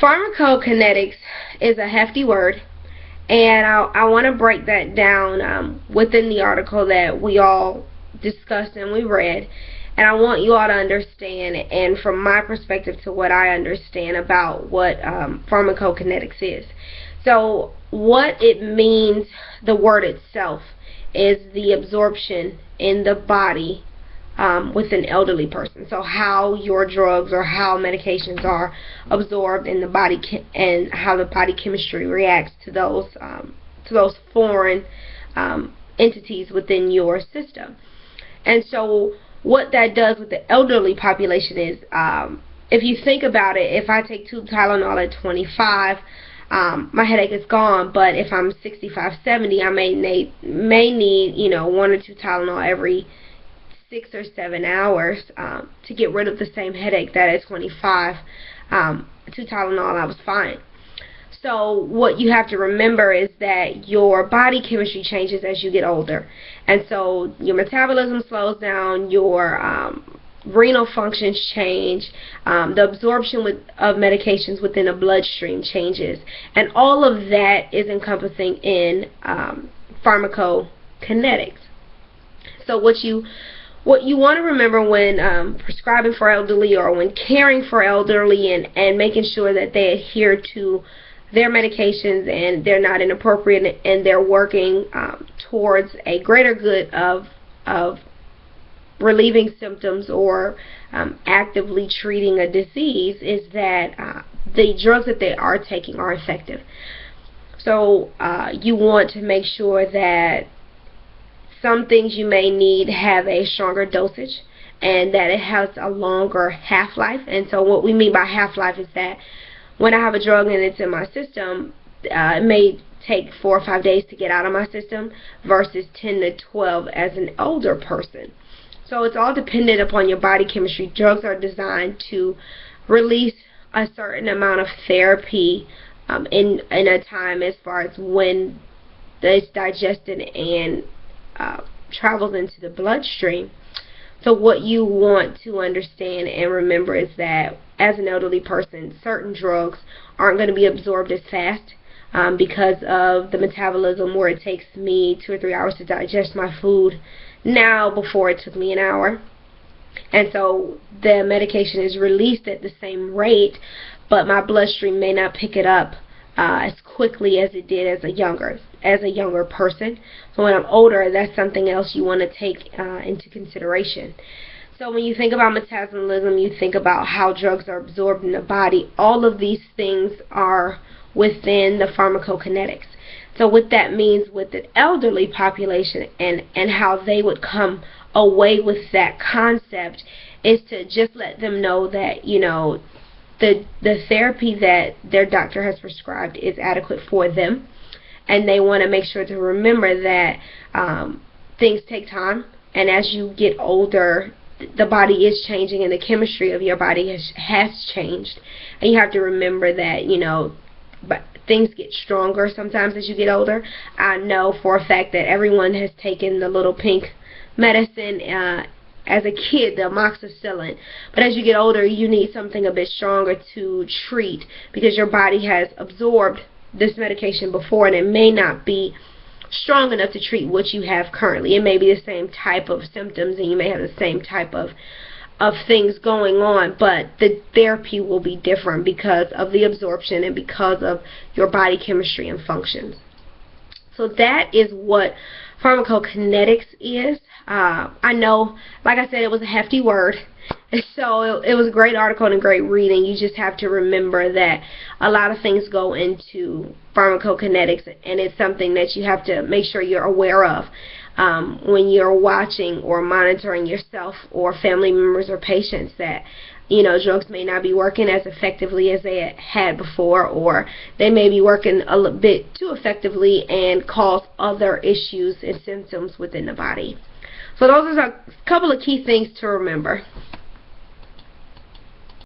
Pharmacokinetics is a hefty word, and I want to break that down within the article that we all discussed and we read. And I want you all to understand, and from my perspective to what I understand about what pharmacokinetics is. So what it means, the word itself, is the absorption in the body with an elderly person. So how your drugs or how medications are absorbed in the body and how the body chemistry reacts to those foreign entities within your system. And so what that does with the elderly population is, if you think about it, if I take 2 Tylenol at 25, my headache is gone. But if I'm 65, 70, I may need 1 or 2 Tylenol every 6 or 7 hours to get rid of the same headache that at 25, 2 Tylenol, I was fine. So what you have to remember is that your body chemistry changes as you get older, and so your metabolism slows down, your renal functions change, the absorption of medications within the bloodstream changes, and all of that is encompassing in pharmacokinetics. So what you want to remember when prescribing for elderly or when caring for elderly and making sure that they adhere to their medications and they're not inappropriate and they're working towards a greater good of relieving symptoms or actively treating a disease, is that the drugs that they are taking are effective. So you want to make sure that some things you may need have a stronger dosage and that it has a longer half-life. And so what we mean by half-life is that when I have a drug and it's in my system, it may take 4 or 5 days to get out of my system versus 10 to 12 as an older person. So it's all dependent upon your body chemistry. Drugs are designed to release a certain amount of therapy in a time as far as when it's digested and travels into the bloodstream. So what you want to understand and remember is that as an elderly person, certain drugs aren't going to be absorbed as fast because of the metabolism, where it takes me 2 or 3 hours to digest my food now before it took me an hour. And so the medication is released at the same rate, but my bloodstream may not pick it up as quickly as it did as a younger person. So when I'm older, that's something else you want to take into consideration. So when you think about metabolism, you think about how drugs are absorbed in the body. All of these things are within the pharmacokinetics. So what that means with the elderly population and how they would come away with that concept is to just let them know that, the therapy that their doctor has prescribed is adequate for them, and they want to make sure to remember that things take time, and as you get older, the body is changing and the chemistry of your body has changed, and you have to remember that but things get stronger sometimes as you get older. I know for a fact that everyone has taken the little pink medicine as a kid, the amoxicillin, but as you get older you need something a bit stronger to treat because your body has absorbed this medication before and it may not be strong enough to treat what you have currently. It may be the same type of symptoms and you may have the same type of things going on, but the therapy will be different because of the absorption and because of your body chemistry and functions. So that is what pharmacokinetics is. I know, like I said, it was a hefty word, so it was a great article and a great reading. You just have to remember that a lot of things go into pharmacokinetics, and it's something that you have to make sure you're aware of when you're watching or monitoring yourself or family members or patients, that drugs may not be working as effectively as they had before, or they may be working a little bit too effectively and cause other issues and symptoms within the body. So those are a couple of key things to remember.